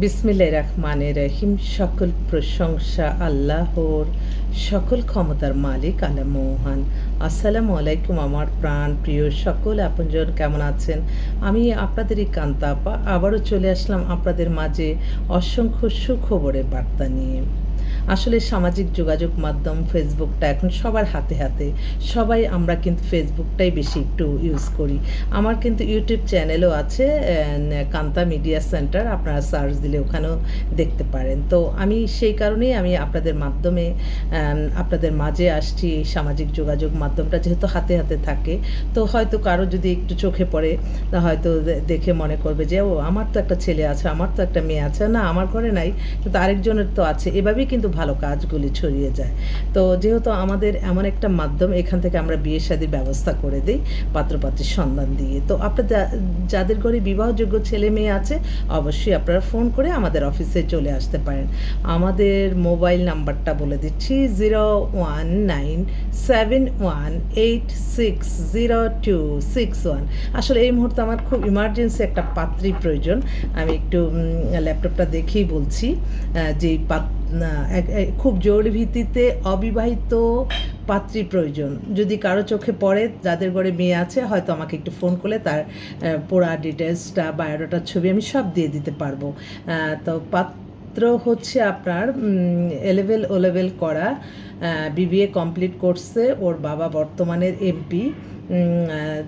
বিসমিল্লাহির রহমানির রহিম। সকল প্রশংসা আল্লাহর, সকল ক্ষমতার মালিক আল্লাহ মহান। আসসালামু আলাইকুম আমার প্রাণ প্রিয় সকল আপনজন, কেমন আছেন? আমি আপনাদেরই কান্তা আপা আবারও চলে আসলাম আপনাদের মাঝে অসংখ্য সুখবরের বার্তা নিয়ে। আসলে সামাজিক যোগাযোগ মাধ্যম ফেসবুকটা এখন সবার হাতে হাতে, সবাই আমরা কিন্তু ফেসবুকটাই বেশি একটু ইউজ করি। আমার কিন্তু ইউটিউব চ্যানেলও আছে, কান্তা মিডিয়া সেন্টার, আপনারা সার্চ দিলে ওখানেও দেখতে পারেন। তো আমি সেই কারণেই আমি আপনাদের মাধ্যমে আপনাদের মাঝে আসছি। এই সামাজিক যোগাযোগ মাধ্যমটা যেহেতু হাতে হাতে থাকে, তো হয়তো কারো যদি একটু চোখে পড়ে, তা হয়তো দেখে মনে করবে যে ও আমার তো একটা ছেলে আছে, আমার তো একটা মেয়ে আছে, না আমার ঘরে নাই কিন্তু আরেকজনের তো আছে। এভাবেই কিন্তু ভালো কাজগুলি ছড়িয়ে যায়। তো যেহেতু আমাদের এমন একটা মাধ্যম, এখান থেকে আমরা বিয়ে শাদির ব্যবস্থা করে দিই পাত্রপাত্রীর সন্ধান দিয়ে। তো আপনার যাদের ঘরে বিবাহযোগ্য ছেলে মেয়ে আছে, অবশ্যই আপনারা ফোন করে আমাদের অফিসে চলে আসতে পারেন। আমাদের মোবাইল নাম্বারটা বলে দিচ্ছি, 019718600261। আসলে এই মুহূর্তে আমার খুব ইমার্জেন্সি একটা পাত্রী প্রয়োজন। আমি একটু ল্যাপটপটা দেখেই বলছি। যেই খুব জরুরি ভিত্তিতে অবিবাহিত পাত্রী প্রয়োজন। যদি কারো চোখে পড়ে, যাদের ঘরে মেয়ে আছে, হয়তো আমাকে একটু ফোন করলে তার পুরা ডিটেলসটা, বায়োডাটার ছবি আমি সব দিয়ে দিতে পারবো। তো পাত্র হচ্ছে আপনার এলেভেল ও লেভেল করা, বিবিএ কমপ্লিট করছে। ওর বাবা বর্তমানের এমপি,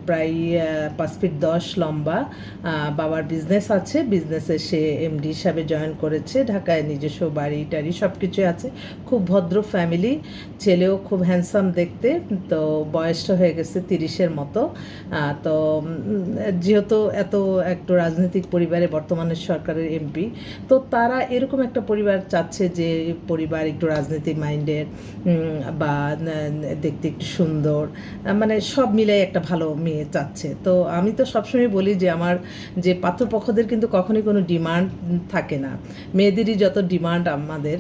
প্রায় 5 ফিট 10 লম্বা। বাবার বিজনেস আছে, বিজনেসে সে এমডি হিসাবে জয়েন করেছে। ঢাকায় নিজস্ব বাড়ি টাড়ি সব কিছুই আছে। খুব ভদ্র ফ্যামিলি, ছেলেও খুব হ্যান্ডসাম দেখতে। তো বয়সটা হয়ে গেছে 30-এর মতো। তো যেহেতু এত একটু রাজনৈতিক পরিবারে, বর্তমানে সরকারের এমপি, তো তারা এরকম একটা পরিবার চাচ্ছে যে পরিবার একটু রাজনীতি মাইন্ডের, বা দেখতে একটু সুন্দর, মানে সব মিলে একটা ভালো মেয়ে চাচ্ছে। তো আমি তো সবসময় বলি যে আমার যে পাত্রপক্ষদের কিন্তু কখনোই কোনো ডিমান্ড থাকে না, মেয়েদেরই যত ডিমান্ড আমাদের।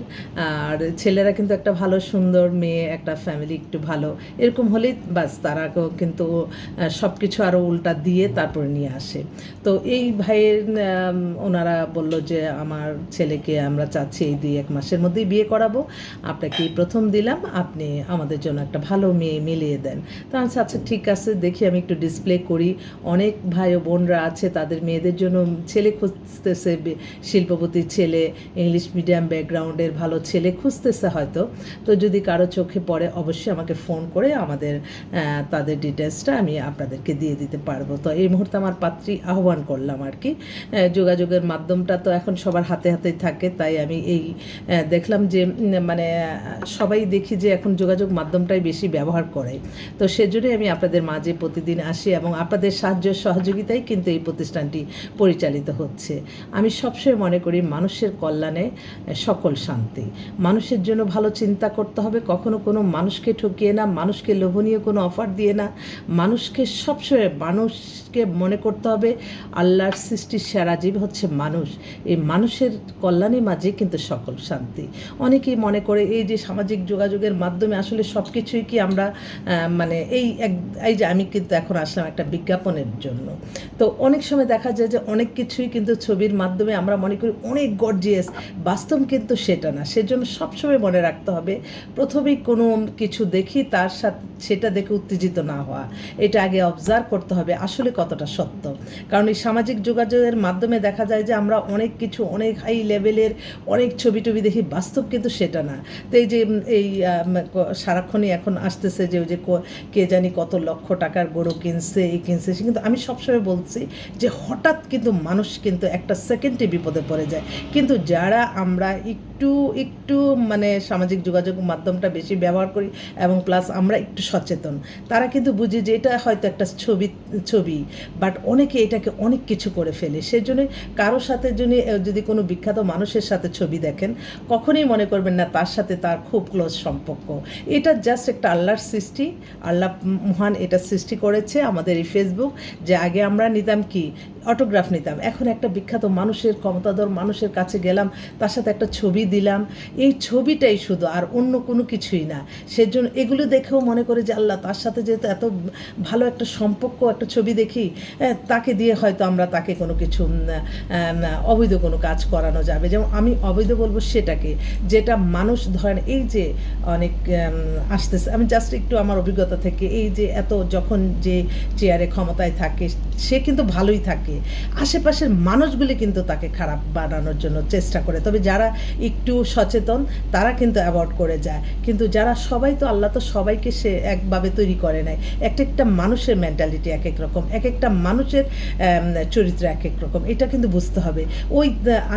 আর ছেলেরা কিন্তু একটা ভালো সুন্দর মেয়ে, একটা ফ্যামিলি একটু ভালো এরকম হলেই বাস, তারা কিন্তু সব কিছু আরও উল্টা দিয়ে তারপরে নিয়ে আসে। তো এই ভাইয়ের ওনারা বলল যে আমার ছেলেকে আমরা চাচ্ছি এই 2-1 মাসের মধ্যেই বিয়ে করাবো, আপনাকে প্রথম দিলাম, আপনি আমাদের জন্য একটা ভালো মেয়ে মিলিয়ে দেন। তো আচ্ছা আচ্ছা ঠিক আছে, দেখি আমি একটু ডিসপ্লে করি। অনেক ভাই ও বোনরা আছে, তাদের মেয়েদের জন্য ছেলে খুঁজতেছে, শিল্পপতি ছেলে, ইংলিশ মিডিয়াম ব্যাকগ্রাউন্ডের ভালো ছেলে খুঁজতেছে হয়তো। তো যদি কারো চোখে পড়ে, অবশ্যই আমাকে ফোন করে আমাদের তাদের ডিটেলসটা আমি আপনাদেরকে দিয়ে দিতে পারবো। তো এই মুহূর্তে আমার পাত্রী আহ্বান করলাম আর কি। যোগাযোগের মাধ্যমটা তো এখন সবার হাতে হাতেই থাকে, তাই আমি এই দেখলাম যে মানে সবাই দেখি যে এখন যোগাযোগ মাধ্যমটাই বেশি ব্যবহার করে। তো সেজন্যই আমি আপনাদের মাঝে প্রতিদিন আসি, এবং আপনাদের সাহায্য সহযোগিতায় কিন্তু এই প্রতিষ্ঠানটি পরিচালিত হচ্ছে। আমি সবসময় মনে করি মানুষের কল্যাণে সকল শান্তি। মানুষের জন্য ভালো চিন্তা করতে হবে, কখনো কোনো মানুষকে ঠকিয়ে না, মানুষকে লোভনীয় কোনো অফার দিয়ে না। মানুষকে সবসময় মানুষকে মনে করতে হবে আল্লাহর সৃষ্টির সেরা জীব হচ্ছে মানুষ। এই মানুষের কল্যাণের মাঝে কিন্তু সকল শান্তি। অনেকেই মনে করে এই যে সামাজিক যোগাযোগের মাধ্যমে আসলে সব কিছুই কি আমরা মানে এই যে আমি কিন্তু এখন আসলাম একটা বিজ্ঞাপনের জন্য। তো অনেক সময় দেখা যায় যে অনেক কিছুই কিন্তু ছবির মাধ্যমে আমরা মনে করি অনেক গর্জিয়াস, বাস্তব কিন্তু সেটা না। সেজন্য সবসময় মনে রাখতে হবে, প্রথমেই কোনো কিছু দেখি তার সাথে সেটা দেখে উত্তেজিত না হওয়া, এটা আগে অবজার্ভ করতে হবে আসলে কতটা সত্য। কারণ এই সামাজিক যোগাযোগের মাধ্যমে দেখা যায় যে আমরা অনেক কিছু, অনেক হাই লেভেলের অনেক ছবি টবি দেখি, বাস্তব কিন্তু সেটা না। তো এই যে এই সারাক্ষণই এখন আসতেছে যে ওই যে কে জানি কত লক্ষ টাকার গরু কিনছে, এই কিনছে সে, কিন্তু আমি সবসময় বলছি যে হঠাৎ কিন্তু মানুষ কিন্তু একটা সেকেন্ডে বিপদে পড়ে যায়। কিন্তু যারা আমরা একটু একটু মানে সামাজিক যোগাযোগ মাধ্যমটা বেশি ব্যবহার করি এবং প্লাস আমরা একটু সচেতন, তারা কিন্তু বুঝি যে এটা হয়তো একটা ছবি, বাট অনেকে এটাকে অনেক কিছু করে ফেলে। সেই জন্যই কারোর সাথে যদি কোনো বিখ্যাত মানুষের সাথে ছবি দেখেন, কখনোই মনে করবেন না তার সাথে তার খুব ক্লোজ সম্পর্ক। এটা জাস্ট একটা আল্লাহর সৃষ্টি, আল্লাহ মহান এটা সৃষ্টি করেছে আমাদের এই ফেসবুক। যে আগে আমরা নিতাম কি, অটোগ্রাফ নিতাম, এখন একটা বিখ্যাত মানুষের, ক্ষমতাধর মানুষের কাছে গেলাম, তার সাথে একটা ছবি দিলাম, এই ছবিটাই শুধু, আর অন্য কোনো কিছুই না। সেজন্য এগুলো দেখেও মনে করে যে আল্লাহ, তার সাথে যেহেতু এত ভালো একটা সম্পর্ক, একটা ছবি দেখি, তাকে দিয়ে হয়তো আমরা তাকে কোনো কিছু অবৈধ কোনো কাজ করানো যাবে। যেমন আমি অবৈধ বলবো সেটাকে, যেটা মানুষ ধরেন এই যে অনেক আসতেছে, আমি জাস্ট একটু আমার অভিজ্ঞতা থেকে, এই যে এত যখন যে চেয়ারে ক্ষমতায় থাকে সে কিন্তু ভালোই থাকে, আশেপাশের মানুষগুলি কিন্তু তাকে খারাপ বানানোর জন্য চেষ্টা করে। তবে যারা একটু সচেতন তারা কিন্তু অ্যাভয়েড করে যায়। কিন্তু যারা সবাই তো, আল্লাহ তো সবাইকে সে একভাবে তৈরি করে নাই। একটা একটা মানুষের মেন্টালিটি এক এক রকম, এক একটা মানুষের চরিত্র এক এক রকম, এটা কিন্তু বুঝতে হবে।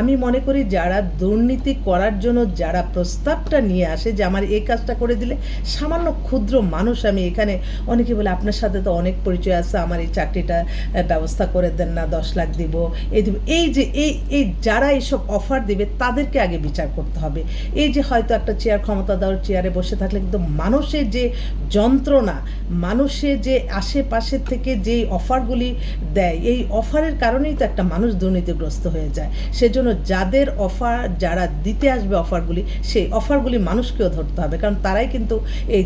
আমি মনে করি যারা দুর্নীতি করার জন্য যারা প্রস্তাবটা নিয়ে আসে যে আমার এই কাজটা করে দিলে, সামান্য ক্ষুদ্র মানুষ, আমি এখানে অনেকে বলে আপনার সাথে তো অনেক পরিচয় আছে, আমার এই চাকরিটা ব্যবস্থা করে দেন না, 10 লাখ দিব, এই দিব, এই যে এই যারা এইসব অফার দিবে তাদেরকে আগে বিচার করতে হবে। এই যে হয়তো একটা চেয়ার, ক্ষমতা দেওয়ার চেয়ারে বসে থাকলে কিন্তু মানুষের যে যন্ত্রণা, মানুষের যে আশেপাশের থেকে যেই অফারগুলি দেয়, এই অফারের কারণেই তো একটা মানুষ দুর্নীতিগ্রস্ত হয়ে যায়। সেজন্য যাদের অফার, যারা দিতে আসবে অফারগুলি, সেই অফারগুলি মানুষকেও ধরতে হবে, কারণ তারাই কিন্তু এই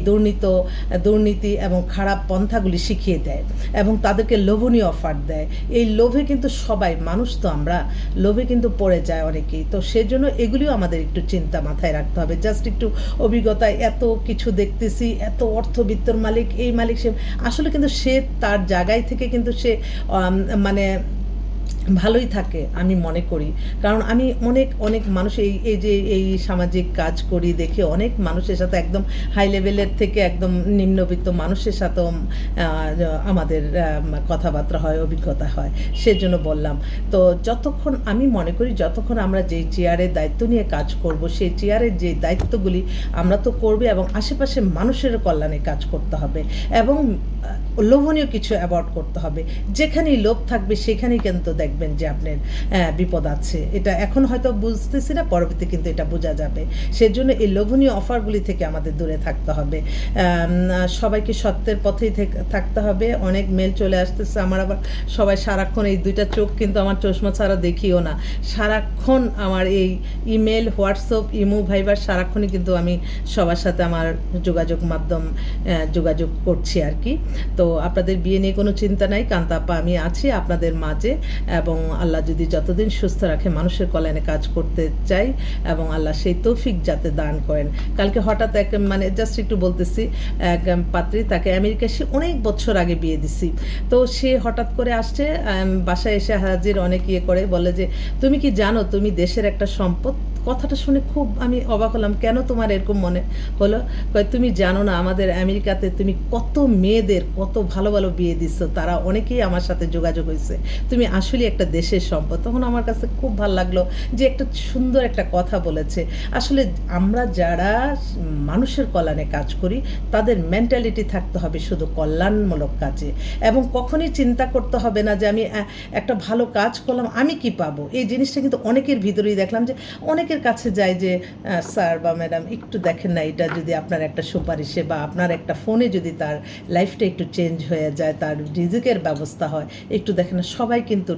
দুর্নীতি এবং খারাপ পন্থাগুলি শিখিয়ে দেয় এবং তাদেরকে লোভনীয় অফার দেয়। এই লোভে কিন্তু সবাই মানুষ, তো আমরা লোভে কিন্তু পড়ে যায় অনেকেই। তো সেজন্য এগুলিও আমাদের একটু চিন্তা মাথায় রাখতে হবে। জাস্ট একটু অভিজ্ঞতায় এত কিছু দেখতেছি, এত অর্থবিত্তর মালিক, এই মালিক, সে আসলে কিন্তু সে তার জায়গায় থেকে কিন্তু সে মানে ভালোই থাকে আমি মনে করি। কারণ আমি অনেক মানুষ এই সামাজিক কাজ করি, দেখে অনেক মানুষের সাথে, একদম হাই লেভেলের থেকে একদম নিম্নবিত্ত মানুষের সাথেও আমাদের কথাবার্তা হয়, অভিজ্ঞতা হয়। সেজন্য বললাম। তো যতক্ষণ আমি মনে করি, যতক্ষণ আমরা যেই চেয়ারের দায়িত্ব নিয়ে কাজ করব, সেই চেয়ারের যে দায়িত্বগুলি আমরা তো করবে, এবং আশেপাশে মানুষের কল্যাণে কাজ করতে হবে, এবং লোভনীয় কিছু অ্যাভয়েড করতে হবে। যেখানেই লোভ থাকবে সেখানেই কিন্তু দেখবেন যে আপনার বিপদ আছে। এটা এখন হয়তো বুঝতেছি না, পরবর্তী কিন্তু এটা বোঝা যাবে। সেজন্য এই লোভনীয় অফারগুলি থেকে আমাদের দূরে থাকতে হবে। সবাইকে সত্যের পথেই থাকতে হবে। অনেক মেল চলে আসতেছে আমার, আবার সবাই সারাক্ষণ, এই দুইটা চোখ কিন্তু আমার চশমা ছাড়া দেখিও না, সারাক্ষণ আমার এই ইমেল, হোয়াটসঅ্যাপ, ইমো, ভাইবার, সারাক্ষণই কিন্তু আমি সবার সাথে আমার যোগাযোগ করছি আর কি। তো আপনাদের বিয়ে নিয়ে কোনো চিন্তা নাই, কান্তাপ্পা আমি আছি আপনাদের মাঝে, এবং আল্লাহ যদি যতদিন সুস্থ রাখে মানুষের কল্যাণে কাজ করতে চাই, এবং আল্লাহ সেই তৌফিক যাতে দান করেন। কালকে হঠাৎ জাস্ট একটু বলতেছি, এক পাত্রী, তাকে আমেরিকা সে অনেক বছর আগে বিয়ে দিছি, তো সে হঠাৎ করে আসছে, বাসায় এসে হাজির, অনেক করে বলে যে তুমি কি জানো তুমি দেশের একটা সম্পদ। কথাটা শুনে খুব আমি অবাক হলাম, কেন তোমার এরকম মনে হলো? তুমি জানো না আমাদের আমেরিকাতে তুমি কত মেয়েদের কত ভালো ভালো বিয়ে দিচ্ছ, তারা অনেকেই আমার সাথে যোগাযোগ হয়েছে, তুমি আসলে একটা দেশের সম্পদ। তখন আমার কাছে খুব ভালো লাগলো যে একটা সুন্দর একটা কথা বলেছে। আসলে আমরা যারা মানুষের কল্যাণে কাজ করি তাদের মেন্টালিটি থাকতে হবে শুধু কল্যাণমূলক কাজে, এবং কখনই চিন্তা করতে হবে না যে আমি একটা ভালো কাজ করলাম আমি কি পাবো। এই জিনিসটা কিন্তু অনেকের ভিতরেই দেখলাম, যে অনেকের কাছে যায় যে স্যার বা ম্যাডাম একটু দেখেন না, এটা যদি আপনার একটা সুপারিশে বা আপনার একটা ফোনে যদি তার লাইফটা একটু চেঞ্জ হয়ে যায়, তার রিজিকের ব্যবস্থা হয়, একটু দেখেন না। সবাই কিন্তু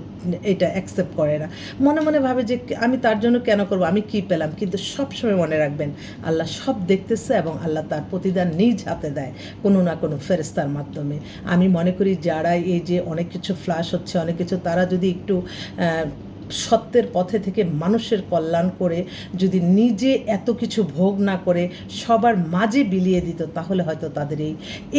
এটা অ্যাকসেপ্ট করে না, মনে মনে ভাবে যে আমি তার জন্য কেন করব, আমি কি পেলাম। কিন্তু সবসময় মনে রাখবেন আল্লাহ সব দেখতেছে, এবং আল্লাহ তার প্রতিদান নিজ হাতে দেয় কোনো না কোনো ফেরেশতার মাধ্যমে। আমি মনে করি যারা এই যে অনেক কিছু ফ্ল্যাশ হচ্ছে, অনেক কিছু, তারা যদি একটু সত্যের পথে থেকে মানুষের কল্যাণ করে, যদি নিজে এত কিছু ভোগ না করে সবার মাঝে বিলিয়ে দিত, তাহলে হয়তো তাদের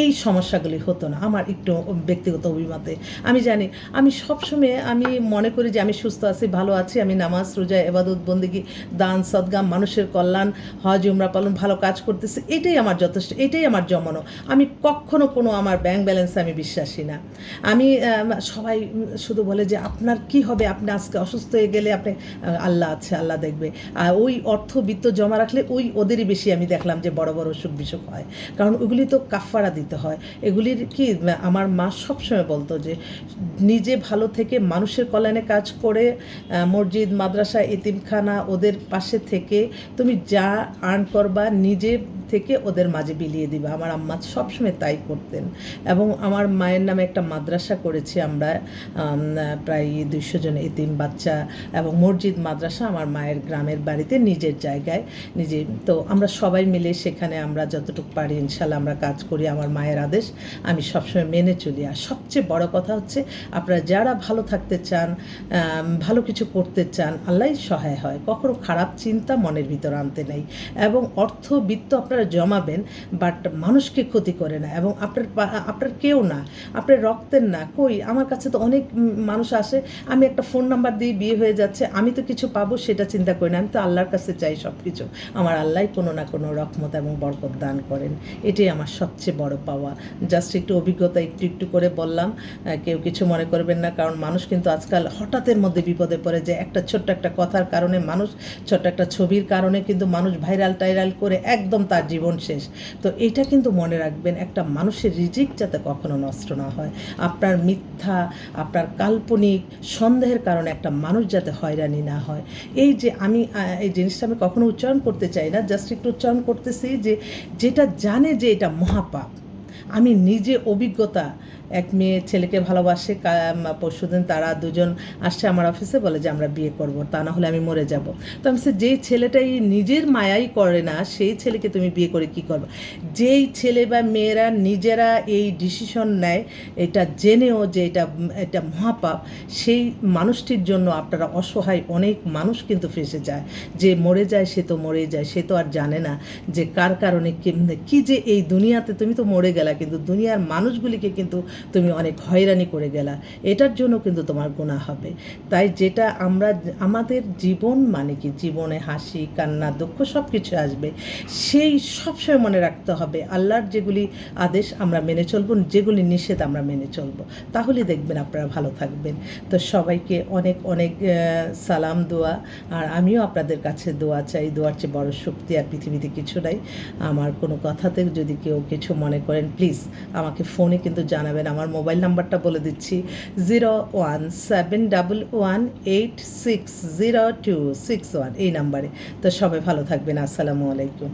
এই সমস্যাগুলি হতো না। আমার একটু ব্যক্তিগত অভিমতে আমি জানি, আমি সবসময় আমি মনে করি যে আমি সুস্থ আছি, ভালো আছি, আমি নামাজ, রোজা, ইবাদত, বন্দেগী, দান, সদকা, মানুষের কল্যাণ, হজ, উমরা পালন, ভালো কাজ করতেছি, এটাই আমার যথেষ্ট, এটাই আমার জমানো। আমি কখনো কোনো আমার ব্যাংক ব্যালেন্সে আমি বিশ্বাসী না। আমি সবাই শুধু বলে যে আপনার কি হবে, আপনি আজকে অসুস্থ হয়ে গেলে আপনি, আল্লাহ আছে, আল্লাহ দেখবে। আর ওই অর্থবিত্ত জমা রাখলে ওদেরই বেশি আমি দেখলাম যে বড় বড় অসুখ বিসুখ হয়, কারণ ওগুলি তো কাফারা দিতে হয়। এগুলির কি, আমার মা সবসময় বলতো যে নিজে ভালো থেকে মানুষের কল্যাণে কাজ করে, মসজিদ, মাদ্রাসা, এতিমখানা, ওদের পাশে থেকে তুমি যা আর্ন করবা নিজে থেকে ওদের মাঝে বিলিয়ে দিবা। আমার আম্মা সবসময় তাই করতেন, এবং আমার মায়ের নামে একটা মাদ্রাসা করেছি আমরা, প্রায় 200 জন এতিম বাচ্চা গির্জা এবং মসজিদ মাদ্রাসা আমার মায়ের গ্রামের বাড়িতে নিজের জায়গায় নিজে। তো আমরা সবাই মিলে সেখানে আমরা যতটুকু পারি ইনশাল্লাহ আমরা কাজ করি। আমার মায়ের আদেশ আমি সবসময় মেনে চলি। আর সবচেয়ে বড় কথা হচ্ছে আপনারা যারা ভালো থাকতে চান, ভালো কিছু করতে চান, আল্লাহই সহায় হয়। কখনো খারাপ চিন্তা মনের ভিতর আনতে নেই। এবং অর্থ বিত্ত আপনারা জমাবেন, বাট মানুষকে ক্ষতি করে না। এবং আপনার কেউ না, আপনার রক্তের না। কই আমার কাছে তো অনেক মানুষ আসে, আমি একটা ফোন নাম্বার দিয়ে বিয়ে হয়ে যাচ্ছে, আমি তো কিছু পাবো সেটা চিন্তা করি না। আমি তো আল্লাহর কাছে চাই সব কিছু। আমার আল্লাহই কোনো না কোনো রহমত এবং বরকত দান করেন। এটাই আমার সবচেয়ে বড় পাওয়া। জাস্ট একটু অভিজ্ঞতা একটু একটু করে বললাম, কেউ কিছু মনে করবেন না। কারণ মানুষ কিন্তু আজকাল হঠাৎের মধ্যে বিপদে পড়ে যায়। একটা ছোট্ট একটা কথার কারণে মানুষ, ছোট্ট একটা ছবির কারণে কিন্তু মানুষ ভাইরাল টাইরাল করে একদম তার জীবন শেষ। তো এটা কিন্তু মনে রাখবেন, একটা মানুষের রিজিক যাতে কখনো নষ্ট না হয়। আপনার মিথ্যা, আপনার কাল্পনিক সন্দেহের কারণে একটা মানুষ যাতে হয়রানি না হয়। এই যে আমি এই জিনিসটা আমি কখনো উচ্চারণ করতে চাই না, জাস্ট একটু উচ্চারণ করতেছি যে যেটা জানে যে এটা মহাপাপ। আমি নিজে অভিজ্ঞতা, এক মেয়ে ছেলেকে ভালোবাসে, পরশুদিন তারা দুজন আসছে আমার অফিসে, বলে যে আমরা বিয়ে করব, তা না হলে আমি মরে যাব। তো আমি যেই ছেলেটাই নিজের মায়াই করে না, সেই ছেলেকে তুমি বিয়ে করে কি করবে? যেই ছেলে বা মেয়েরা নিজেরা এই ডিসিশন নেয় এটা জেনেও যে এটা মহাপাপ, সেই মানুষটির জন্য আপনারা অসহায় অনেক মানুষ কিন্তু ফেসে যায়। যে মরে যায় সে তো মরেই যায়, সে তো আর জানে না যে কার কারণে কি যে এই দুনিয়াতে তুমি তো মরে গেলা, কিন্তু দুনিয়ার মানুষগুলিকে কিন্তু তুমি অনেক হয়রানি করে গেলা, এটার জন্য কিন্তু তোমার গুনাহ হবে। তাই যেটা আমাদের জীবন মানে কি, জীবনে হাসি কান্না দুঃখ সব কিছু আসবে, সেই সবসময় মনে রাখতে হবে আল্লাহর যেগুলি আদেশ আমরা মেনে চলবো, যেগুলি নিষেধ আমরা মেনে চলবো, তাহলে দেখবেন আপনারা ভালো থাকবেন। তো সবাইকে অনেক অনেক সালাম, দোয়া। আর আমিও আপনাদের কাছে দোয়া চাই। দোয়ার চেয়ে বড় শক্তি আর পৃথিবীতে কিছু নাই। আমার কোনো কথাতে যদি কেউ কিছু মনে করেন প্লিজ আমাকে ফোনে কিন্তু জানাবেন। আমার মোবাইল নাম্বারটা বলে দিচ্ছি, 01711860261, এই নাম্বারে। তো সবাই ভালো থাকবেন। আসসালামু আলাইকুম।